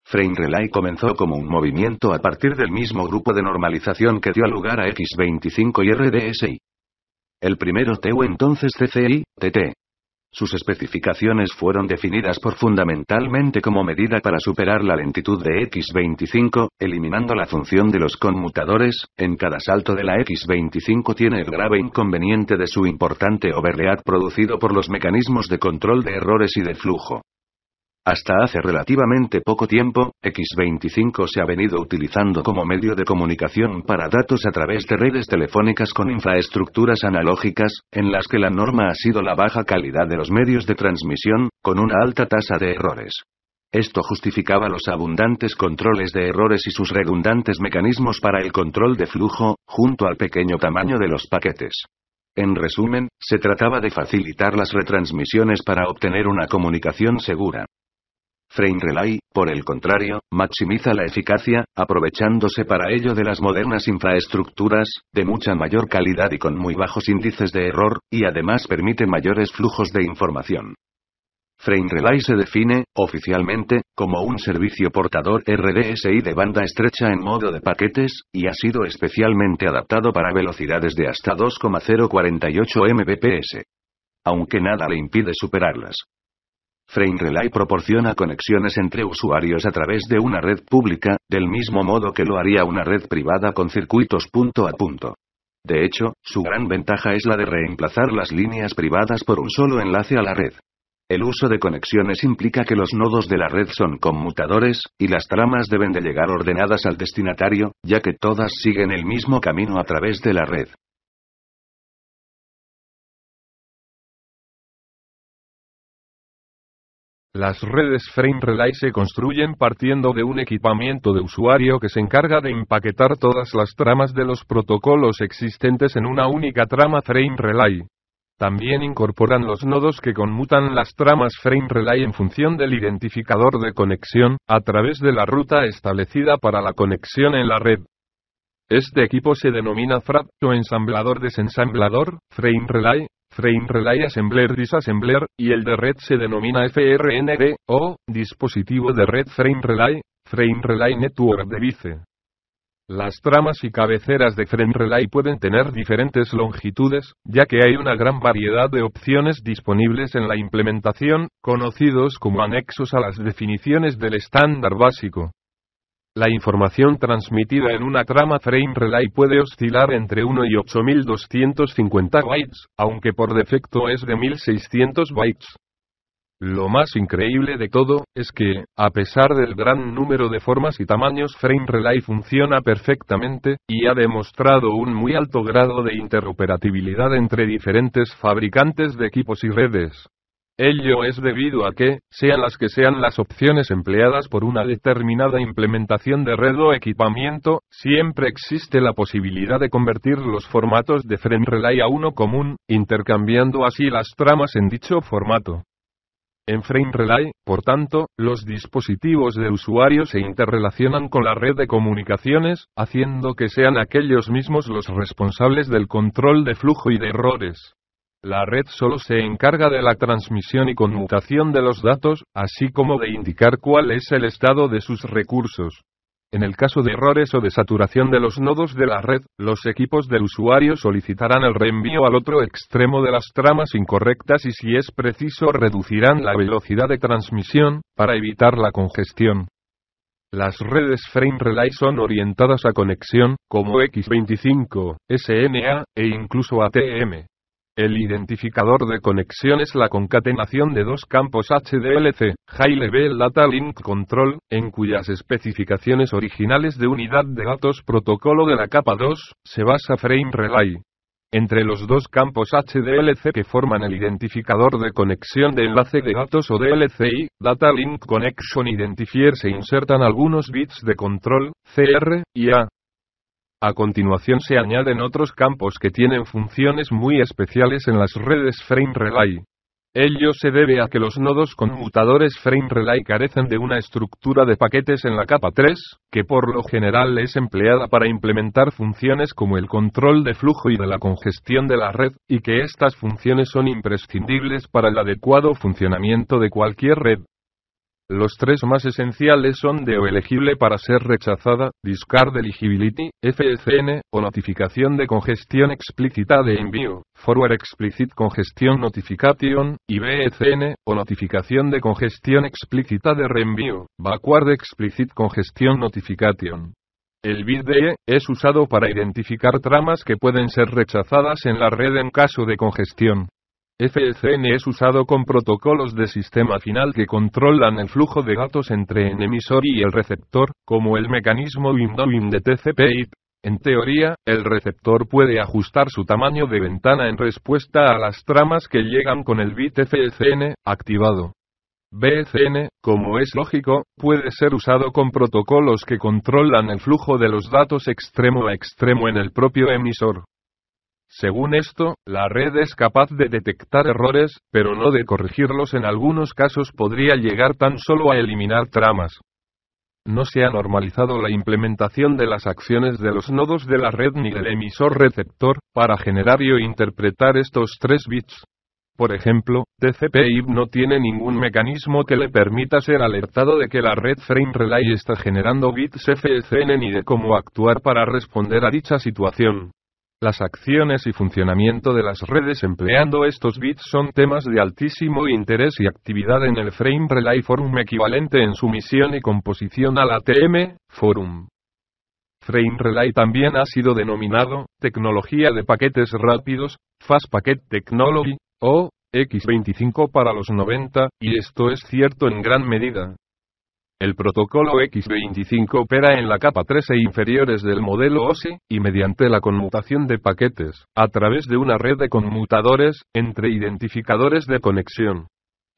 Frame Relay comenzó como un movimiento a partir del mismo grupo de normalización que dio lugar a X25 y RDSI. El primero TU entonces CCI-TT. Sus especificaciones fueron definidas por fundamentalmente como medida para superar la lentitud de X25, eliminando la función de los conmutadores. En cada salto de la X25 tiene el grave inconveniente de su importante overhead producido por los mecanismos de control de errores y de flujo. Hasta hace relativamente poco tiempo, X25 se ha venido utilizando como medio de comunicación para datos a través de redes telefónicas con infraestructuras analógicas, en las que la norma ha sido la baja calidad de los medios de transmisión, con una alta tasa de errores. Esto justificaba los abundantes controles de errores y sus redundantes mecanismos para el control de flujo, junto al pequeño tamaño de los paquetes. En resumen, se trataba de facilitar las retransmisiones para obtener una comunicación segura. Frame Relay, por el contrario, maximiza la eficacia, aprovechándose para ello de las modernas infraestructuras, de mucha mayor calidad y con muy bajos índices de error, y además permite mayores flujos de información. Frame Relay se define, oficialmente, como un servicio portador RDSI de banda estrecha en modo de paquetes, y ha sido especialmente adaptado para velocidades de hasta 2,048 Mbps. Aunque nada le impide superarlas. Frame Relay proporciona conexiones entre usuarios a través de una red pública, del mismo modo que lo haría una red privada con circuitos punto a punto. De hecho, su gran ventaja es la de reemplazar las líneas privadas por un solo enlace a la red. El uso de conexiones implica que los nodos de la red son conmutadores, y las tramas deben de llegar ordenadas al destinatario, ya que todas siguen el mismo camino a través de la red. Las redes Frame Relay se construyen partiendo de un equipamiento de usuario que se encarga de empaquetar todas las tramas de los protocolos existentes en una única trama Frame Relay. También incorporan los nodos que conmutan las tramas Frame Relay en función del identificador de conexión, a través de la ruta establecida para la conexión en la red. Este equipo se denomina FRAD o ensamblador desensamblador, Frame Relay Assembler Disassembler, y el de red se denomina FRND, o dispositivo de red Frame Relay Network Device. Las tramas y cabeceras de Frame Relay pueden tener diferentes longitudes, ya que hay una gran variedad de opciones disponibles en la implementación, conocidos como anexos a las definiciones del estándar básico. La información transmitida en una trama Frame Relay puede oscilar entre 1 y 8250 bytes, aunque por defecto es de 1600 bytes. Lo más increíble de todo, es que, a pesar del gran número de formas y tamaños, Frame Relay funciona perfectamente, y ha demostrado un muy alto grado de interoperabilidad entre diferentes fabricantes de equipos y redes. Ello es debido a que, sean las opciones empleadas por una determinada implementación de red o equipamiento, siempre existe la posibilidad de convertir los formatos de Frame Relay a uno común, intercambiando así las tramas en dicho formato. En Frame Relay, por tanto, los dispositivos del usuario se interrelacionan con la red de comunicaciones, haciendo que sean aquellos mismos los responsables del control de flujo y de errores. La red solo se encarga de la transmisión y conmutación de los datos, así como de indicar cuál es el estado de sus recursos. En el caso de errores o de saturación de los nodos de la red, los equipos del usuario solicitarán el reenvío al otro extremo de las tramas incorrectas y, si es preciso, reducirán la velocidad de transmisión, para evitar la congestión. Las redes Frame Relay son orientadas a conexión, como X25, SNA, e incluso ATM. El identificador de conexión es la concatenación de dos campos HDLC, High Level Data Link Control, en cuyas especificaciones originales de unidad de datos protocolo de la capa 2, se basa Frame Relay. Entre los dos campos HDLC que forman el identificador de conexión de enlace de datos o DLCI, Data Link Connection Identifier, se insertan algunos bits de control, CR y A. A continuación se añaden otros campos que tienen funciones muy especiales en las redes Frame Relay. Ello se debe a que los nodos conmutadores Frame Relay carecen de una estructura de paquetes en la capa 3, que por lo general es empleada para implementar funciones como el control de flujo y de la congestión de la red, y que estas funciones son imprescindibles para el adecuado funcionamiento de cualquier red. Los tres más esenciales son de o elegible para ser rechazada, discard eligibility, FECN, o notificación de congestión explícita de envío, forward explicit congestion notification, y BECN, o notificación de congestión explícita de reenvío, backward explicit congestion notification. El bit DE es usado para identificar tramas que pueden ser rechazadas en la red en caso de congestión. FECN es usado con protocolos de sistema final que controlan el flujo de datos entre el emisor y el receptor, como el mecanismo windowing de TCP/IP. En teoría, el receptor puede ajustar su tamaño de ventana en respuesta a las tramas que llegan con el bit FECN activado. BECN, como es lógico, puede ser usado con protocolos que controlan el flujo de los datos extremo a extremo en el propio emisor. Según esto, la red es capaz de detectar errores, pero no de corregirlos. En algunos casos podría llegar tan solo a eliminar tramas. No se ha normalizado la implementación de las acciones de los nodos de la red ni del emisor receptor, para generar y o interpretar estos 3 bits. Por ejemplo, TCP/IP no tiene ningún mecanismo que le permita ser alertado de que la red Frame Relay está generando bits FECN ni de cómo actuar para responder a dicha situación. Las acciones y funcionamiento de las redes empleando estos bits son temas de altísimo interés y actividad en el Frame Relay Forum, equivalente en su misión y composición al ATM Forum. Frame Relay también ha sido denominado tecnología de paquetes rápidos, Fast Packet Technology, o X25 para los 90, y esto es cierto en gran medida. El protocolo X25 opera en la capa 3 e inferiores del modelo OSI, y mediante la conmutación de paquetes, a través de una red de conmutadores, entre identificadores de conexión.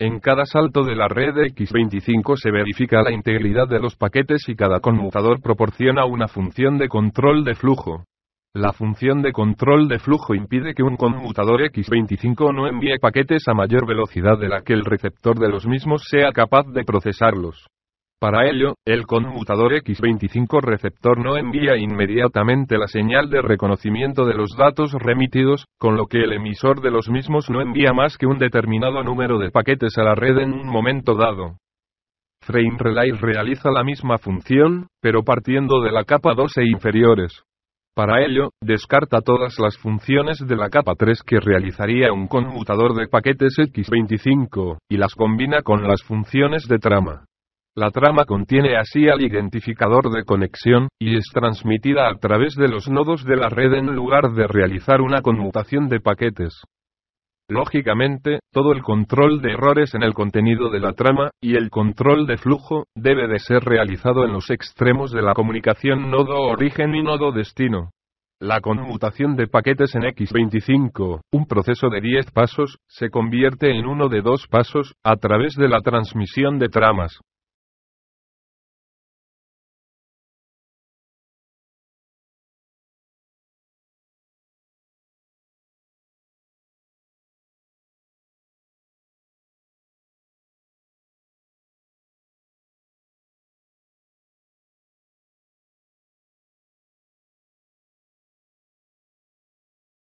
En cada salto de la red X25 se verifica la integridad de los paquetes y cada conmutador proporciona una función de control de flujo. La función de control de flujo impide que un conmutador X25 no envíe paquetes a mayor velocidad de la que el receptor de los mismos sea capaz de procesarlos. Para ello, el conmutador X25 receptor no envía inmediatamente la señal de reconocimiento de los datos remitidos, con lo que el emisor de los mismos no envía más que un determinado número de paquetes a la red en un momento dado. Frame Relay realiza la misma función, pero partiendo de la capa 2 e inferiores. Para ello, descarta todas las funciones de la capa 3 que realizaría un conmutador de paquetes X25, y las combina con las funciones de trama. La trama contiene así al identificador de conexión, y es transmitida a través de los nodos de la red en lugar de realizar una conmutación de paquetes. Lógicamente, todo el control de errores en el contenido de la trama, y el control de flujo, debe de ser realizado en los extremos de la comunicación nodo origen y nodo destino. La conmutación de paquetes en X25, un proceso de 10 pasos, se convierte en uno de 2 pasos, a través de la transmisión de tramas.